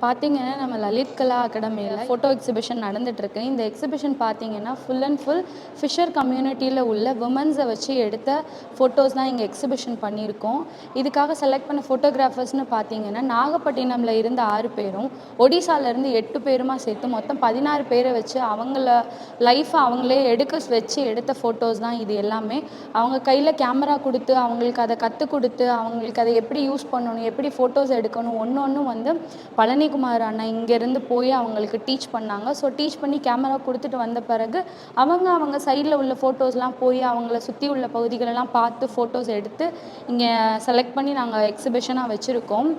பார்த்தீங்கன்னா, நம்ம லலித் கலா அகாடமியில photo exhibition நடந்துட்டுருக்கு. இந்த எக்ஸிபிஷன் பார்த்தீங்கன்னா, ஃபுல் அண்ட் ஃபுல் ஃபிஷர் கம்யூனிட்டியில உள்ள விமன்ஸை வச்சு எடுத்த ஃபோட்டோஸ் தான் இங்கே எக்ஸிபிஷன் பண்ணியிருக்கோம். இதுக்காக செலக்ட் பண்ண ஃபோட்டோகிராஃபர்ஸ்னு பார்த்தீங்கன்னா, நாகப்பட்டினம்ல இருந்து 6 பேரும், ஒடிசாலேருந்து 8 பேருமா சேர்த்து மொத்தம் 16 பேரை வச்சு அவங்கள லைஃப்பை அவங்களே வச்சு எடுத்த ஃபோட்டோஸ் தான் இது எல்லாமே. அவங்க கையில் கேமரா கொடுத்து, அவங்களுக்கு அதை கற்றுக் கொடுத்து, அவங்களுக்கு அதை எப்படி யூஸ் பண்ணணும், எப்படி ஃபோட்டோஸ் எடுக்கணும், ஒன்று வந்து பழனிக்குமார் அண்ணா இங்கேருந்து போய் அவங்களுக்கு டீச் பண்ணாங்க. ஸோ டீச் பண்ணி கேமரா கொடுத்துட்டு வந்த பிறகு அவங்க சைடில் உள்ள ஃபோட்டோஸ்லாம் போய் அவங்கள சுற்றி உள்ள பகுதிகளெல்லாம் பார்த்து ஃபோட்டோஸ் எடுத்து இங்கே செலக்ட் பண்ணி நாங்கள் எக்ஸிபிஷனாக வச்சுருக்கோம்.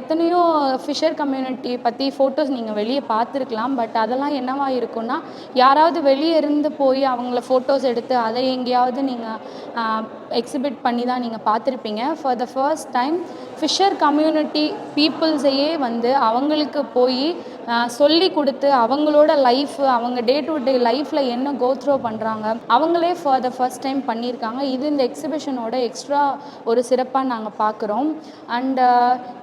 எத்தனையோ ஃபிஷர் கம்யூனிட்டி பற்றி ஃபோட்டோஸ் நீங்கள் வெளியே பார்த்துருக்கலாம். பட் அதெல்லாம் என்னவா இருக்குன்னா, யாராவது வெளியே இருந்து போய் அவங்கள ஃபோட்டோஸ் எடுத்து அதை எங்கேயாவது நீங்கள் எக்ஸிபிட் பண்ணி தான் நீங்கள் பார்த்துருப்பீங்க. For the first time fisher community பீப்புள்ஸையே வந்து அவங்களுக்கு போய் சொல்லி கொடுத்து அவங்களோட லைஃப், அவங்க டே டு டே லைஃப்பில் என்ன கோத்ரோ பண்ணுறாங்க அவங்களே ஃபார் த ஃபர்ஸ்ட் டைம் பண்ணியிருக்காங்க. இது இந்த எக்ஸிபிஷனோட எக்ஸ்ட்ரா ஒரு சிறப்பாக நாங்கள் பார்க்குறோம். அண்டு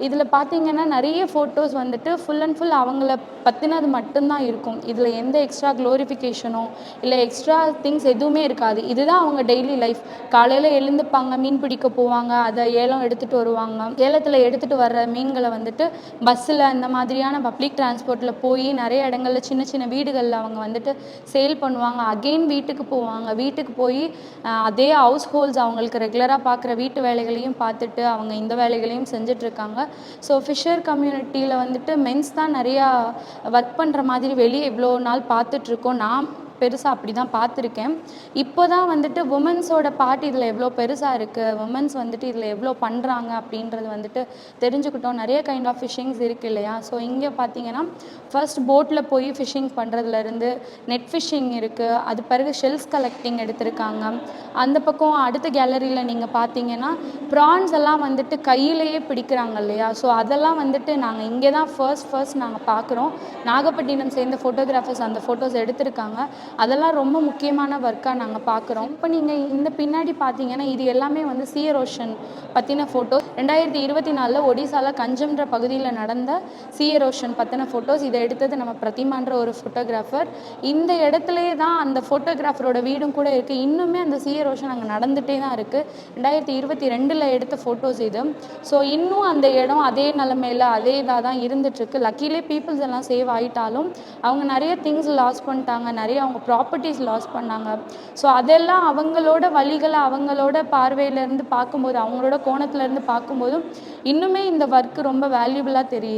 இதில் பார்த்திங்கன்னா நிறைய ஃபோட்டோஸ் வந்துட்டு ஃபுல் அண்ட் ஃபுல் அவங்கள பற்றினது மட்டும்தான் இருக்கும். இதில் எந்த எக்ஸ்ட்ரா க்ளோரிஃபிகேஷனோ இல்லை எக்ஸ்ட்ரா திங்ஸ் எதுவுமே இருக்காது. இதுதான் அவங்க டெய்லி லைஃப். காலையில் எழுந்துப்பாங்க, மீன் பிடிக்க போவாங்க, அதை ஏலம் எடுத்துகிட்டு வருவாங்க. ஏலத்தில் எடுத்துகிட்டு வர்ற மீன்களை வந்துட்டு பஸ்ஸில் இந்த மாதிரியான பப்ளிக் டிரான்ஸ்போர்ட்டில் போய் நிறைய இடங்களில் சின்ன சின்ன வீடுகளில் அவங்க வந்துட்டு சேல் பண்ணுவாங்க. அகெயின் வீட்டுக்கு போவாங்க. வீட்டுக்கு போய் அதே ஹவுஸ் ஹோல்ட்ஸ் அவங்களுக்கு ரெகுலராக பார்க்குற வீட்டு வேலைகளையும் பார்த்துட்டு அவங்க இந்த வேலைகளையும் செஞ்சிட்ருக்காங்க. ஸோ ஃபிஷர் கம்யூனிட்டியில் வந்துட்டு மென்ஸ் தான் நிறையா ஒர்க் பண்ணுற மாதிரி வெளியே இவ்வளோ நாள் பார்த்துட்ருக்கோம். நான் பெருசாக அப்படி தான் பார்த்துருக்கேன். இப்போ தான் வந்துட்டு உமன்ஸோட பார்ட் இதில் எவ்வளோ பெருசாக இருக்குது, உமன்ஸ் வந்துட்டு இதில் எவ்வளோ பண்ணுறாங்க அப்படின்றது வந்துட்டு தெரிஞ்சுக்கிட்டோம். நிறைய கைண்ட் ஆஃப் ஃபிஷ்ஷிங்ஸ் இருக்குது இல்லையா. ஸோ இங்கே பார்த்தீங்கன்னா ஃபர்ஸ்ட் போட்டில் போய் ஃபிஷ்ஷிங் பண்ணுறதுலேருந்து நெட் ஃபிஷ்ஷிங் இருக்குது. அது பிறகு ஷெல்ஸ் கலெக்டிங் எடுத்திருக்காங்க. அந்த பக்கம் அடுத்த கேலரியில் நீங்கள் பார்த்தீங்கன்னா ப்ரான்ஸ் எல்லாம் வந்துட்டு கையிலேயே பிடிக்கிறாங்க இல்லையா. ஸோ அதெல்லாம் வந்துட்டு நாங்கள் இங்கே தான் ஃபர்ஸ்ட் நாங்கள் பார்க்குறோம். நாகப்பட்டினம் சேர்ந்த ஃபோட்டோகிராஃபர்ஸ் அந்த ஃபோட்டோஸ் எடுத்திருக்காங்க. அதெல்லாம் ரொம்ப முக்கியமான ஒர்க்காக நாங்கள் பார்க்குறோம். இப்போ நீங்கள் இந்த பின்னாடி பார்த்தீங்கன்னா இது எல்லாமே வந்து சீ எரோஷன் பற்றின ஃபோட்டோஸ். 2024 ஒடிசாவில் கஞ்சம்ன்ற பகுதியில் நடந்த சீ எரோஷன் பற்றின ஃபோட்டோஸ். இதை எடுத்தது நம்ம பிரதிமான்ற ஒரு ஃபோட்டோகிராஃபர். இந்த இடத்துலையே தான் அந்த ஃபோட்டோகிராஃபரோட வீடும் கூட இருக்குது. இன்னுமே அந்த சீ எரோஷன் அங்கே நடந்துகிட்டே தான் இருக்குது. 2022 எடுத்த ஃபோட்டோஸ் இது. ஸோ இன்னும் அந்த இடம் அதே நிலைமையில் அதே இதாக தான் இருந்துகிட்ருக்கு. லக்கிலே பீப்புள்ஸ் எல்லாம் சேவ் ஆகிட்டாலும் அவங்க நிறைய திங்ஸ் லாஸ் பண்ணிட்டாங்க, நிறைய அவங்க ப்ராப்பர்ட்டிஸ் லாஸ் பண்ணாங்க. ஸோ அதெல்லாம் அவங்களோட வழிகளை அவங்களோட பார்வையிலேருந்து பார்க்கும்போது, அவங்களோட கோணத்துலேருந்து பார்க்கும்போதும் இன்னுமே இந்த ஒர்க்கு ரொம்ப வேல்யூபிளாக தெரியுது.